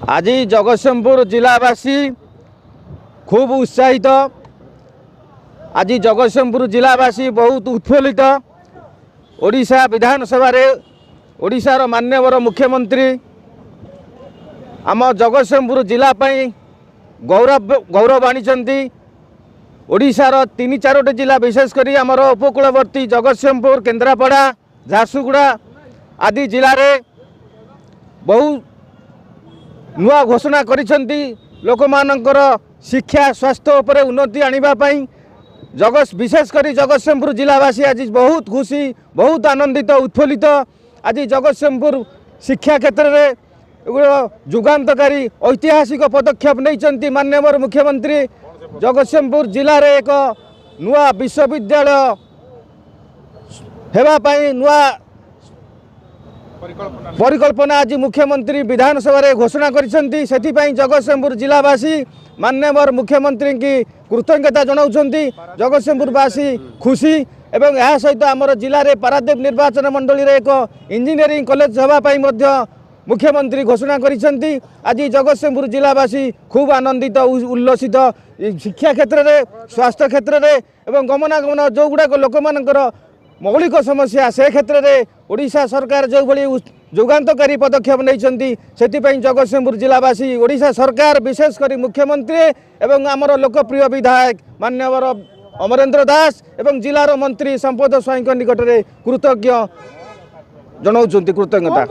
आज जगतसिंहपुर जिलावासी खूब उत्साहित। आज जगतसिंहपुर जिलावासी बहुत उत्फुल्लित। ओडिशा विधानसभा रे ओडिशार माननीय मुख्यमंत्री आम जगतसिंहपुर जिला गौरव आनी। ओडिशार 3-4टी जिला विशेषकर आमर उपकूलवर्ती जगतसिंहपुर, केन्द्रापड़ा, झारसुगुड़ा आदि जिले में बहुत नुआ घोषणा करिसेंती। लोक मानकर शिक्षा स्वास्थ्य उपर उन्नति आनिबापई विशेषकर जगतसिंहपुर जिलावासी आज बहुत खुशी, बहुत आनंदित, उत्फुल्लित। आज जगतसिंहपुर शिक्षा क्षेत्र में जुगान्तकारी ऐतिहासिक पदक्षेप नहीं माननीय मुख्यमंत्री। जगतसिंहपुर जिले में एक नुआ विश्वविद्यालय हेबापई नुआ परिकल्पना आज मुख्यमंत्री विधानसभा रे घोषणा करिसेंती। सेथिपई जगतसिंहपुर जिलावासी माननीय मुख्यमंत्री की कृतज्ञता जनाउछंती। जगतसिंहपुरवासी खुशी एवं यह सहित आमर जिले में पारादीप निर्वाचन मंडली रे एक इंजीनियरिंग कॉलेज हेबापई मध्य मुख्यमंत्री घोषणा करिसेंती। आज जगतसिंहपुर जिलावासी खूब आनंदित उल्लसित। शिक्षा क्षेत्र में, स्वास्थ्य क्षेत्र में एवं गमनागमन जो गुड़ाक लोक मानकर मौलिक समस्या से क्षेत्र में ओडिशा सरकार जो भली जुगान्तकारी पदक्षेप नहीं जगतसिंहपुर जिलावासी ओडिशा सरकार विशेषकर मुख्यमंत्री एवं आमर लोकप्रिय विधायक माननीय अमरेंद्र दास एवं जिलार मंत्री संपद स्वाई निकट में कृतज्ञ जनाउछंती। कृतज्ञता।